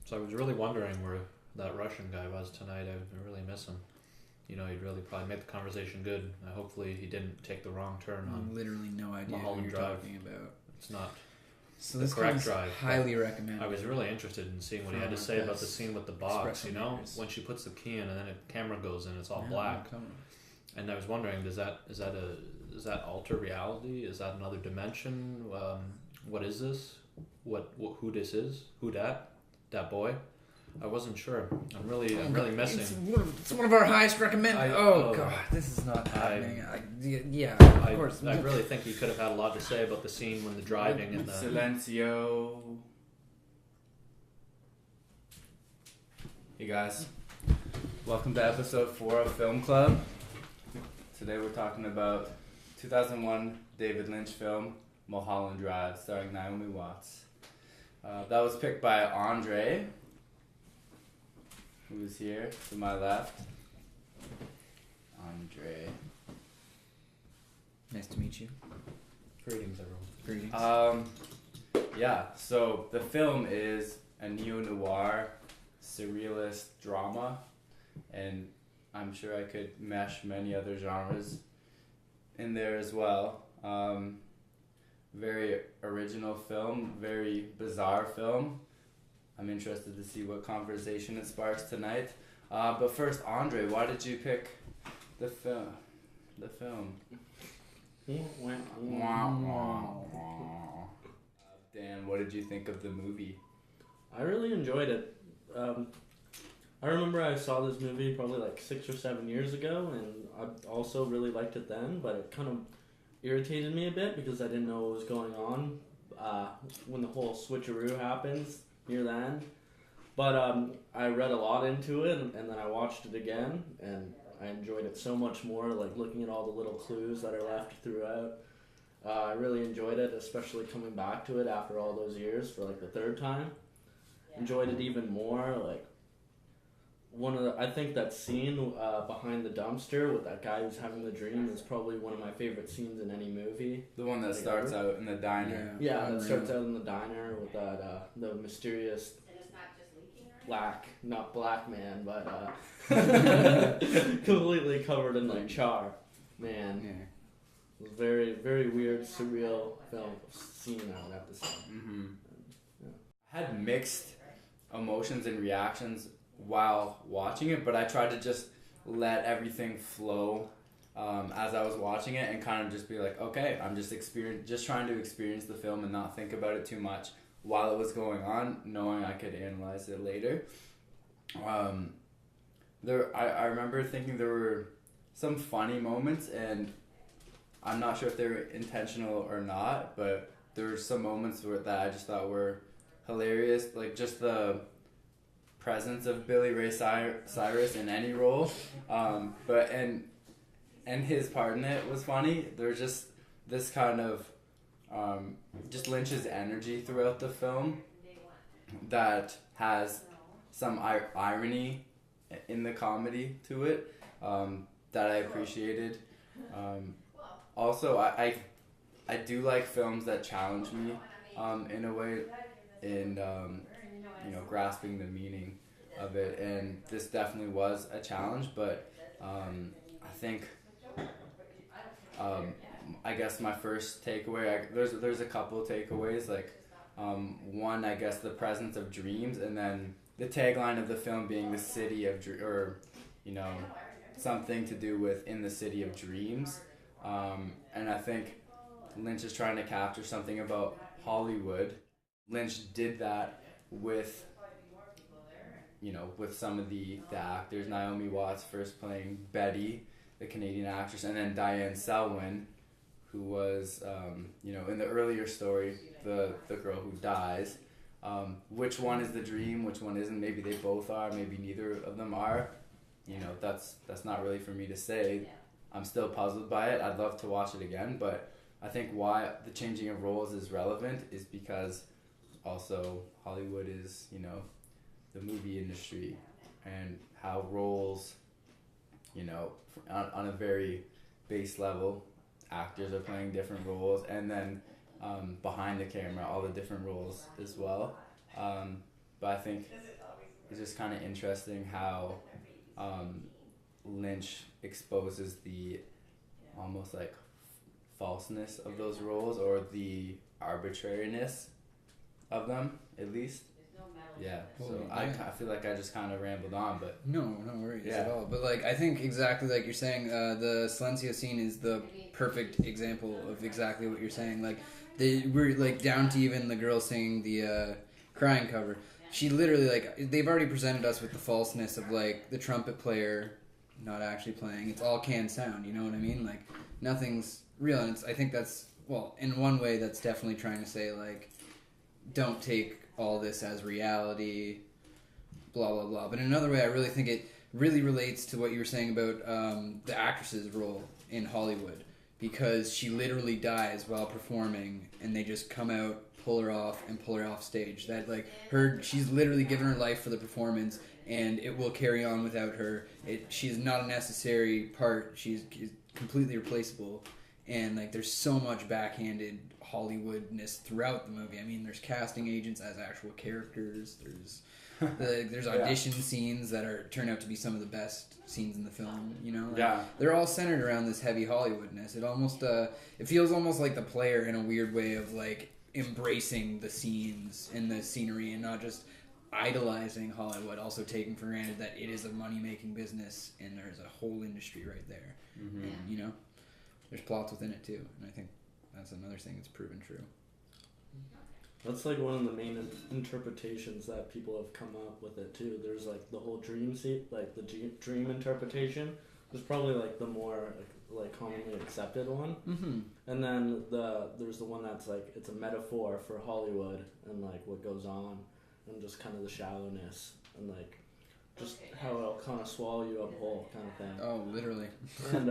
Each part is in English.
So I was really wondering where that Russian guy was tonight. I really miss him. He'd really probably make the conversation good. Hopefully he didn't take the wrong turn on literally no idea Mulholland what you're Drive. talking about. It's not So the this correct comes drive. highly recommended. I was really interested in seeing what he had to say about the scene with the box. Espresso When she puts the key in and then a camera goes in, it's all Yeah, black. come on. And I was wondering, does that alter reality? Is that another dimension? What is this? Who this is? Who that? That boy? I wasn't sure. I'm really missing. It's one of our highest recommended. God, this is not happening. Of course. I really think he could have had a lot to say about the scene when the driving and the Silencio. Hey guys, welcome to episode 4 of Film Club. Today we're talking about 2001 David Lynch film Mulholland Drive, starring Naomi Watts. That was picked by Andre, who's here to my left. Andre. Nice to meet you. greetings, everyone. Greetings. So the film is a neo-noir surrealist drama, and I'm sure I could mesh many other genres in there as well. Very original film, very bizarre film. I'm interested to see what conversation it sparks tonight. But first, Andre, why did you pick the film? Dan, what did you think of the movie? I really enjoyed it. I remember I saw this movie probably like 6 or 7 years ago, and I also really liked it then, but it kind of irritated me a bit because I didn't know what was going on when the whole switcheroo happens near the end. But I read a lot into it, and then I watched it again, and I enjoyed it so much more, like looking at all the little clues that are left throughout. I really enjoyed it, especially coming back to it after all those years for like the third time. Enjoyed it even more, like I think that scene behind the dumpster with that guy who's having the dream is probably one of my favorite scenes in any movie. The one that starts out in the diner. Yeah, that starts out in the diner with that the mysterious not black man, but completely covered in like char. Man, it was very, very weird, surreal film scene that episode. Mm-hmm. I had mixed emotions and reactions while watching it, but I tried to just let everything flow as I was watching it and kind of just be like, okay, I'm just trying to experience the film and not think about it too much while it was going on, knowing I could analyze it later. I remember thinking there were some funny moments, and I'm not sure if they were intentional or not, but there were some moments that I just thought were hilarious, like just the presence of Billy Ray Cyrus in any role, but his part in it was funny. There's just this kind of just Lynch's energy throughout the film that has some irony in the comedy to it that I appreciated. Also, I do like films that challenge me in a way in grasping the meaning of it, and this definitely was a challenge, but I think I guess my first takeaway, there's a couple takeaways, like one, I guess the presence of dreams, and then the tagline of the film being the city of something to do with in the city of dreams, and I think Lynch is trying to capture something about Hollywood. Lynch did that with some of the actors. Naomi Watts first playing Betty, the Canadian actress, and then Diane Selwyn, who was, in the earlier story, the girl who dies. Which one is the dream, which one isn't? Maybe they both are, maybe neither of them are. That's not really for me to say. I'm still puzzled by it. I'd love to watch it again, but I think why the changing of roles is relevant is because also Hollywood is, the movie industry, and how roles, on a very base level, actors are playing different roles, and then behind the camera, all the different roles as well. but I think it's just kind of interesting how Lynch exposes the almost like falseness of those roles, or the arbitrariness of them, at least. Yeah, so I feel like I just kind of rambled on, but... No worries at all. But, like, I think exactly like you're saying, the Silencio scene is the perfect example of exactly what you're saying. Like, we're, like, down to even the girl singing the crying cover. She literally, like, they've already presented us with the falseness of, like, the trumpet player not actually playing. It's all canned sound, you know what I mean? Like, nothing's real, and I think that's, well, in one way that's definitely trying to say, like, don't take all this as reality, blah, blah, blah. But in another way, I really think it really relates to what you were saying about the actress's role in Hollywood, because she literally dies while performing, and they just come out, pull her off stage. That, like, she's literally given her life for the performance, and it will carry on without her. She's not a necessary part. She's completely replaceable. And, like, there's so much backhanded Hollywoodness throughout the movie. I mean, there's casting agents as actual characters. There's audition scenes that turn out to be some of the best scenes in the film, you know? Like, they're all centered around this heavy Hollywoodness. It almost, it feels almost like the player in a weird way of, like, embracing the scenes and the scenery and not just idolizing Hollywood, also taking for granted that it is a money-making business and there's a whole industry right there. Mm-hmm. And, you know? There's plots within it too, and I think that's another thing that's proven true. That's like one of the main interpretations that people have come up with it too. There's like the whole dream like the dream interpretation is probably like the more like commonly accepted one. Mm-hmm. And then there's the one that's like it's a metaphor for Hollywood and like what goes on and just kind of the shallowness and like just how it'll kind of swallow you up whole kind of thing. Oh, literally. And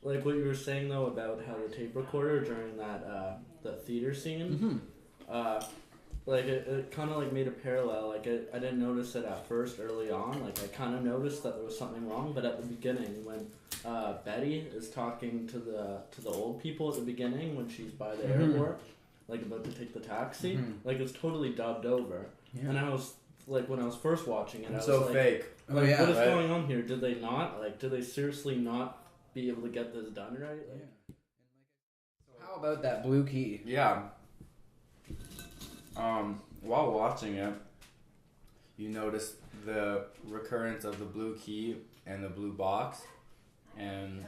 like what you were saying though about how the tape recorder during that the theater scene, like it kind of like made a parallel. Like I didn't notice it at first early on. Like I kind of noticed that there was something wrong, but at the beginning when Betty is talking to the old people at the beginning when she's by the airport, like about to take the taxi, like it's totally dubbed over. Yeah. And I was like when I was first watching it, I was so like, fake. Like, what is going on here? Did they not did they seriously not be able to get this done right? Like, so how about that blue key? Yeah. While watching it, you notice the recurrence of the blue key and the blue box, and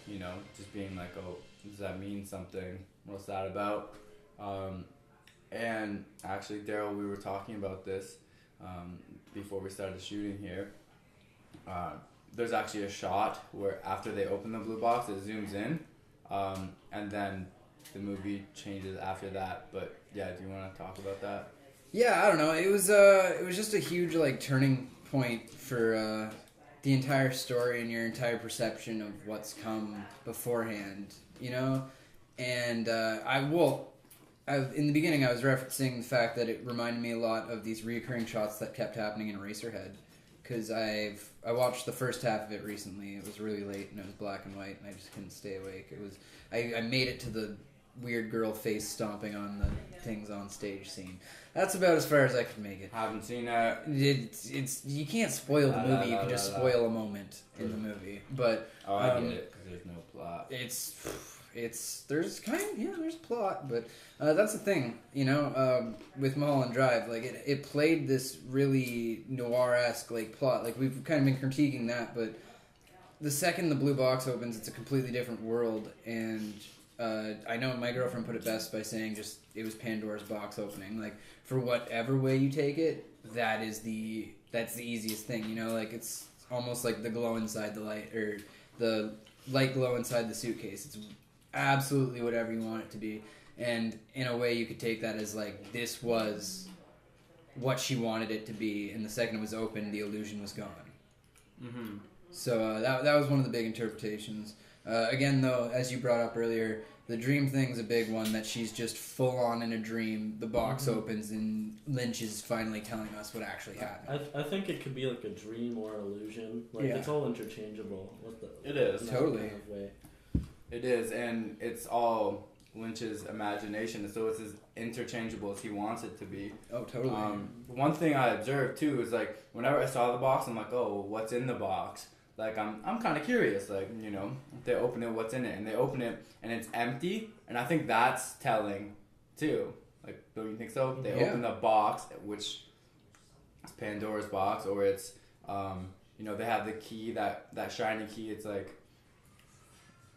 you know, just being like, oh, does that mean something? What's that about? And actually, Darryl, we were talking about this before we started shooting here. There's actually a shot where after they open the blue box, it zooms in, and then the movie changes after that. But yeah, do you want to talk about that? Yeah, I don't know. It was just a huge like turning point for the entire story and your entire perception of what's come beforehand, you know. And in the beginning, I was referencing the fact that it reminded me a lot of these reoccurring shots that kept happening in Eraserhead. Because I watched the first half of it recently. It was really late and it was black and white and I just couldn't stay awake. It was I made it to the weird girl face stomping on the things on stage scene. That's about as far as I could make it. Haven't seen it. It's you can't spoil the movie. You can just spoil a moment in the movie. But I get it because there's no plot. There's plot, but that's the thing, you know, with Mulholland Drive, like it played this really noir-esque like plot, like we've kind of been critiquing that, but the second the blue box opens, it's a completely different world, and I know my girlfriend put it best by saying just it was Pandora's box opening. Like for whatever way you take it, that's the easiest thing, you know, like it's almost like the glow inside the light, or the light glow inside the suitcase. It's absolutely whatever you want it to be, and in a way you could take that as like this was what she wanted it to be, and the second it was open, the illusion was gone. Mm-hmm. So that was one of the big interpretations. Again, though, as you brought up earlier, the dream thing's a big one, that she's just full on in a dream. The box opens and Lynch is finally telling us what actually happened. I think it could be like a dream or illusion. Like it's all interchangeable. It is totally. Kind of way. It is, and it's all Lynch's imagination, so it's as interchangeable as he wants it to be. Oh, totally. One thing I observed too is like whenever I saw the box, I'm like, oh, what's in the box? Like I'm kind of curious. Like if they open it, what's in it? And they open it and it's empty, and I think that's telling too. Like, don't you think so? They open the box, which is Pandora's box, or it's they have the key, that shiny key. It's like,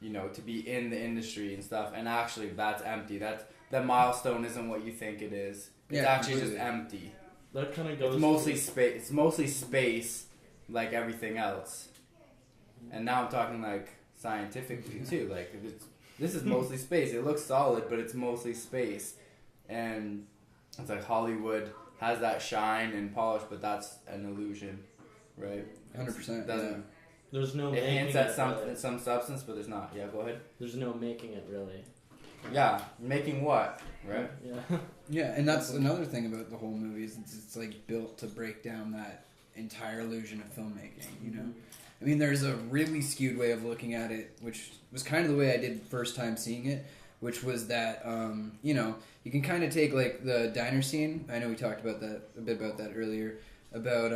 to be in the industry and stuff, and actually that's empty. That milestone isn't what you think it is. It's actually just empty. That kind of goes. It's mostly space. It's mostly space, like everything else. And now I'm talking like scientifically too. Like this is mostly space. It looks solid, but it's mostly space. And it's like Hollywood has that shine and polish, but that's an illusion, right? 100%. Doesn't. There's no. It hints at really. some substance, but there's not. Yeah, go ahead. There's no making it really. Yeah, making what, right? Yeah. Yeah, and that's another thing about the whole movie is it's like built to break down that entire illusion of filmmaking. I mean, there's a really skewed way of looking at it, which was kind of the way I did first time seeing it, which was that you can kind of take like the diner scene. I know we talked about that a bit about that earlier about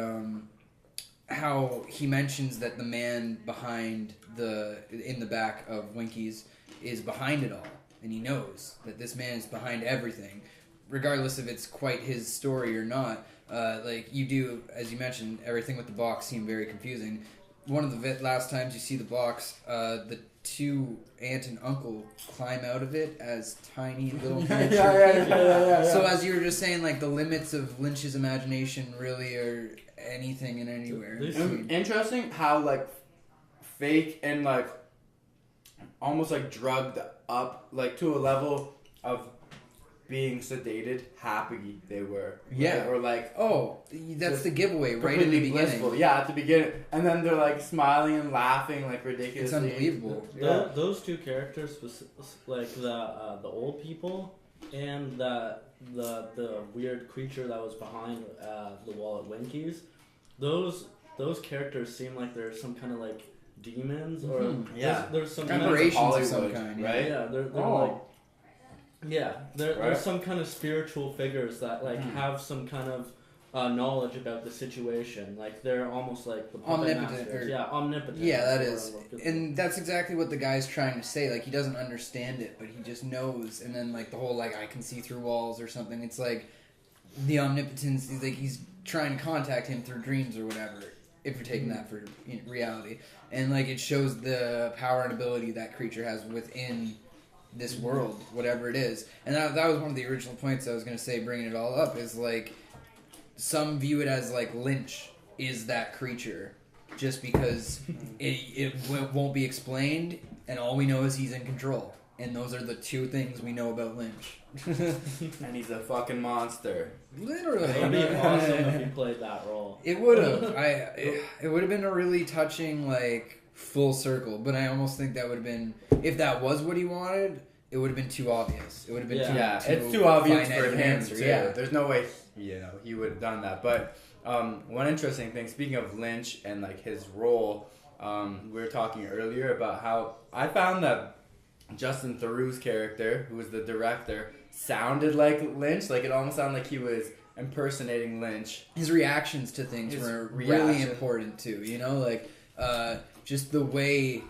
how he mentions that the man in the back of Winky's is behind it all, and he knows that this man is behind everything, regardless if it's quite his story or not. Like you do, as you mentioned, everything with the box seemed very confusing. One of the last times you see the box, the two aunt and uncle climb out of it as tiny little miniature people. So as you were just saying, like the limits of Lynch's imagination really are anything and anywhere. Interesting how like fake and like almost like drugged up, like to a level of being sedated, happy they were. Yeah. Right? Or like, that's the giveaway right in the beginning. Blissful. Yeah, at the beginning. And then they're like smiling and laughing like ridiculously. It's unbelievable. Those two characters, like the old people and the weird creature that was behind the wall at Winky's, those characters seem like they're some kind of like demons or there's some aberrations of some kind, right? Yeah, they're like. Yeah, there's some kind of spiritual figures that like have some kind of knowledge about the situation. Like they're almost like the omnipotent. Omnipotent. Yeah, that is, and that's exactly what the guy's trying to say. Like he doesn't understand it, but he just knows. And then like the whole like I can see through walls or something. It's like the omnipotence. Like he's trying to contact him through dreams or whatever. If you're taking that for reality, and like it shows the power and ability that creature has within this world, whatever it is. And that was one of the original points I was going to say, bringing it all up, is like some view it as like Lynch is that creature just because it won't be explained, and all we know is he's in control. And those are the two things we know about Lynch. And he's a fucking monster. Literally. It would be awesome if he played that role. It would have. It would have been a really touching, like, full circle. But I almost think that would have been, if that was what he wanted, it would have been too obvious. It would have been it's too obvious for him answer. too. Yeah. There's no way he would have done that. But one interesting thing, speaking of Lynch and like his role, we were talking earlier about how I found that Justin Theroux's character, who was the director, sounded like Lynch. Like it almost sounded like he was impersonating Lynch. His reactions to things were really important too. Like just the way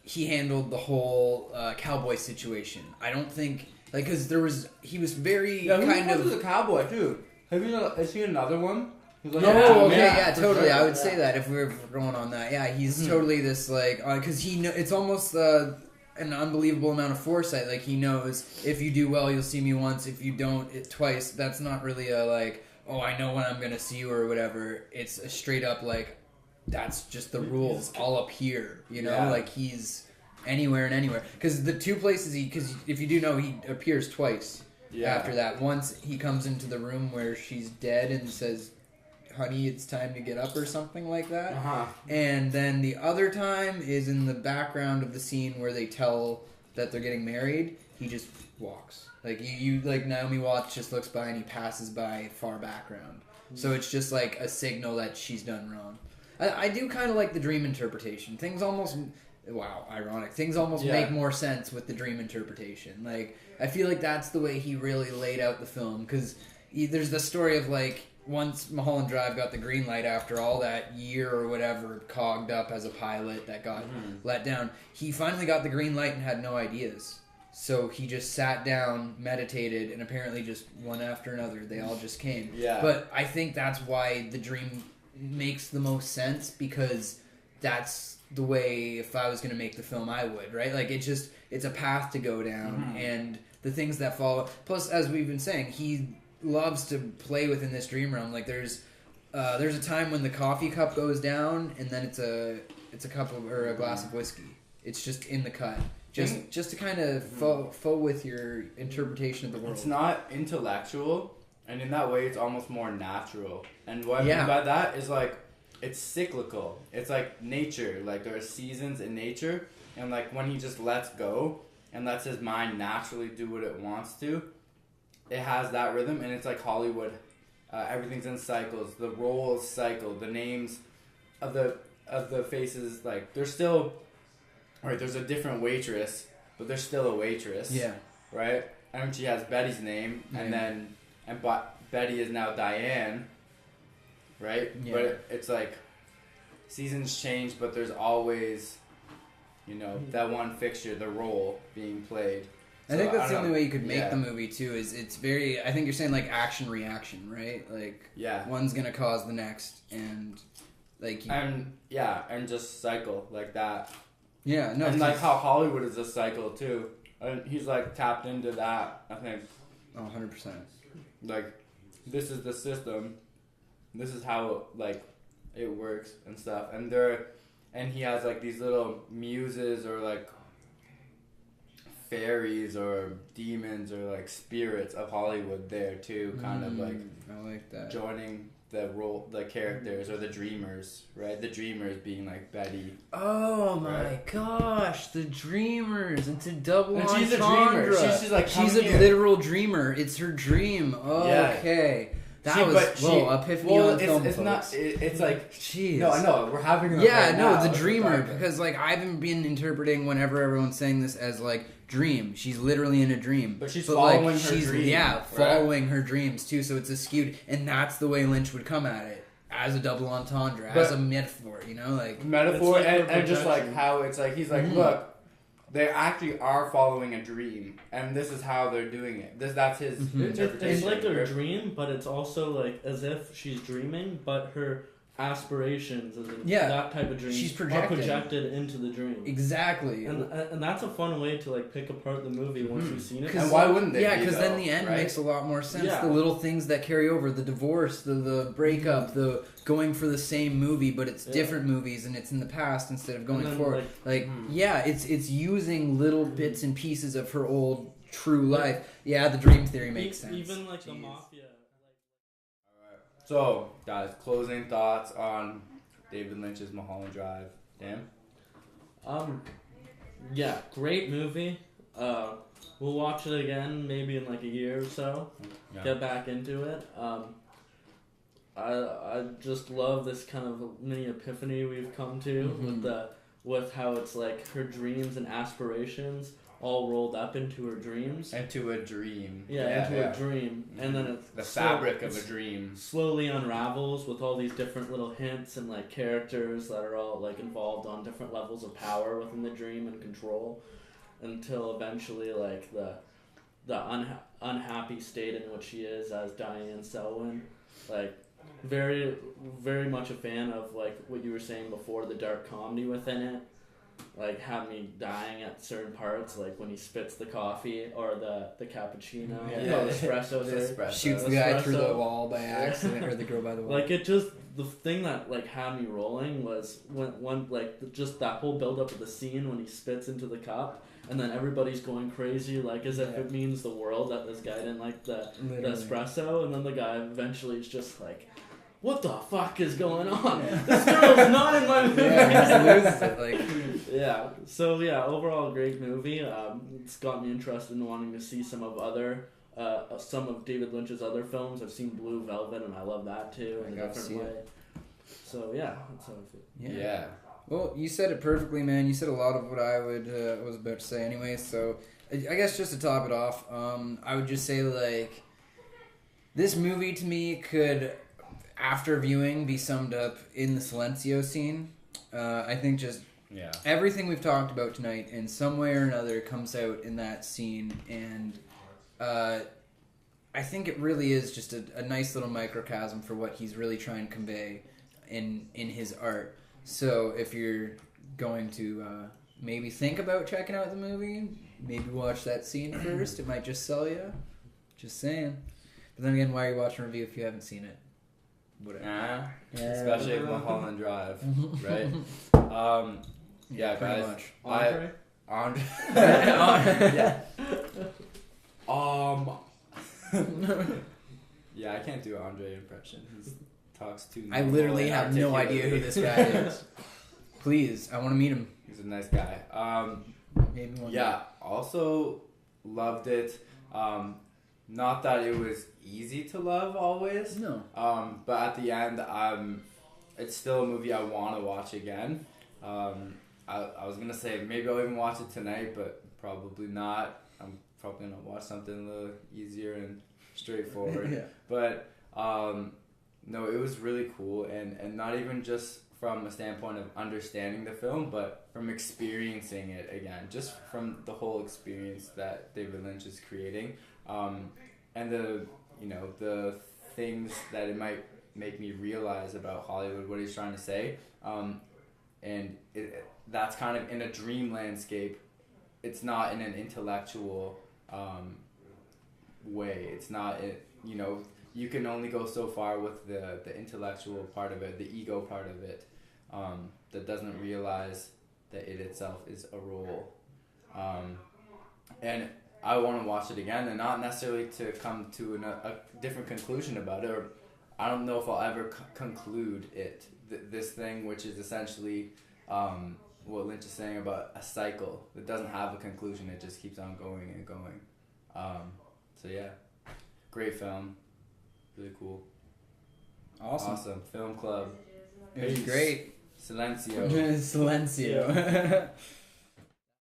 he handled the whole cowboy situation. I don't think because he was very kind of a cowboy too. Have you seen another one? Totally. Sure. I would say that if we're going on that, he's totally this like because it's almost an unbelievable amount of foresight. Like he knows if you do well, you'll see me once. If you don't, twice. That's not really a like, oh, I know when I'm gonna see you or whatever. It's a straight up like, that's just the rules. All up here, like he's anywhere and anywhere. Because the two places because if you do know, he appears twice. Yeah. After that, once he comes into the room where she's dead and says, honey, it's time to get up or something like that. And then the other time is in the background of the scene where they tell that they're getting married. He just walks. Like you like Naomi Watts just looks by and he passes by far background. So it's just like a signal that she's done wrong. I do kind of like the dream interpretation. Things almost wow, ironic. Things almost Yeah. make more sense with the dream interpretation. Like, I feel like that's the way he really laid out the film, because there's the story of, like, once Mulholland Drive got the green light after all that year or whatever cogged up as a pilot that got let down, he finally got the green light and had no ideas. So he just sat down, meditated, and apparently just one after another, they all just came. Yeah. But I think that's why the dream makes the most sense, because that's the way, if I was going to make the film, I would, right? Like, it's a path to go down, and the things that follow. Plus, as we've been saying, he loves to play within this dream realm. Like, there's a time when the coffee cup goes down, and then it's a cup of, or a glass of whiskey. It's just in the cut. Just to kind of faux with your interpretation of the world. It's not intellectual, and in that way, it's almost more natural. And what I Yeah. mean by that is, like, it's cyclical. It's like nature. Like, there are seasons in nature, and, like, when he just lets go and lets his mind naturally do what it wants to, it has that rhythm, and it's like Hollywood. Everything's in cycles. The roles cycle. The names of the faces, like, they're still... Right, there's a different waitress, but there's still a waitress. Yeah. Right? And she has Betty's name, and Betty is now Diane. Right? Yeah. But it's like seasons change, but there's always, that one fixture, the role being played. I think that's the don't only know. way you could make Yeah. the movie too. Is it's very. I think you're saying like action reaction, right? Like Yeah. one's gonna cause the next, and like And just cycle like that. yeah, no, And it's like just- how Hollywood is a cycle too. And he's like tapped into that, I think. 100%. Like, this is the system. This is how, like, it works and stuff. And he has, like, these little muses or, like, fairies or demons or, like, spirits of Hollywood there, too. Kind of, like, I like that. joining the characters or the dreamers, right? The dreamers being, like, Betty. Oh my Right. gosh, the Dreamers! It's a double And entendre. she's a dreamer. She's like, she's come a here. literal dreamer. It's her dream. Oh, Yeah. okay. That She- was but she- epiphany on film, it's not. folks. It's like. Jeez. No, I know. We're having. It Yeah, right no, now. the It's dreamer, dark. because like I've been interpreting whenever everyone's saying this as like dream. She's literally in a dream, But she's like, following her dream, Yeah, right? following her dreams too. So it's a skewed, and that's the way Lynch would come at it, as a double entendre, as But- a metaphor. Like metaphor It's like and just like projection. how it's like he's like, Mhm. look, they actually are following a dream, and this is how they're doing it. That's his Mhm. interpretation. It's like a right? dream, but it's also like as if she's dreaming, but her aspirations and Yeah, that type of dream she's are projecting. projected into the dream. exactly. And that's a fun way to like pick apart the movie once you've seen it. And why wouldn't they? Yeah, be, because then though, the end right? makes a lot more sense. Yeah. The little things that carry over, the divorce, the breakup, the going for the same movie, but it's Yeah. different movies and it's in the past instead of going And then, forward. Like, yeah, it's using little bits and pieces of her old true life. Yeah, the dream theory makes sense. Even like the Jeez. mafia. So, guys, closing thoughts on David Lynch's Mulholland Drive. Dan? Yeah, great movie. We'll watch it again maybe in like a year or so. Yeah. Get back into it. I just love this kind of mini epiphany we've come to with how it's like her dreams and aspirations all rolled up into her dreams. Into a dream. A dream, and then it's the fabric of a dream. slowly unravels with all these different little hints and like characters that are all like involved on different levels of power within the dream and control, until eventually like the unhappy state in which she is as Diane Selwyn, like very very much a fan of like what you were saying before, the dark comedy within it. Like, have me dying at certain parts, like when he spits the coffee or the cappuccino, espresso. sorry. Shoots the guy through the Espresso. wall by accident, or the girl by the wall. Like, it just, the thing that like had me rolling was when like just that whole build up of the scene when he spits into the cup, and then everybody's going crazy, like as if it means the world that this guy didn't like the espresso, and then the guy eventually is just like, what the fuck is going on? This girl's not in my movie. Yeah, he loses it. Like, Yeah. So yeah, overall great movie. It's got me interested in wanting to see some of David Lynch's other films. I've seen Blue Velvet, and I love that too in a gotta different see way. it. So yeah, that's how I feel. yeah. Yeah. Well, you said it perfectly, man. You said a lot of what I was about to say anyway. So, I guess just to top it off, I would just say, like, this movie to me could, after viewing, be summed up in the Silencio scene. I think just everything we've talked about tonight in some way or another comes out in that scene, and I think it really is just a nice little microcosm for what he's really trying to convey in his art. So if you're going to maybe think about checking out the movie, maybe watch that scene first. It might just sell you. Just saying. But then again, why are you watching a review if you haven't seen it? Whatever. Especially Mulholland Drive, right? Yeah, pretty guys. much. Andre? Yeah. Yeah, I can't do an Andre impression. He talks too. I literally have no idea who this guy is. Please, I want to meet him. He's a nice guy. Maybe one day. Yeah, also loved it. Not that it was easy to love always. No. But at the end, it's still a movie I want to watch again. I was gonna say maybe I'll even watch it tonight, but probably not. I'm probably gonna watch something a little easier and straightforward. Yeah. But no, it was really cool, and not even just from a standpoint of understanding the film, but from experiencing it again, just from the whole experience that David Lynch is creating, and the things that it might make me realize about Hollywood, what he's trying to say, and that's kind of in a dream landscape. It's not in an intellectual way. It's not, you can only go so far with the intellectual part of it, the ego part of it, that doesn't realize that it itself is a role. And I want to watch it again, and not necessarily to come to a different conclusion about it, or I don't know if I'll ever conclude it. This thing, which is essentially what Lynch is saying about a cycle that doesn't have a conclusion, it just keeps on going and going. So yeah, great film, really cool. Awesome. Film club. It was great. Silencio. Silencio.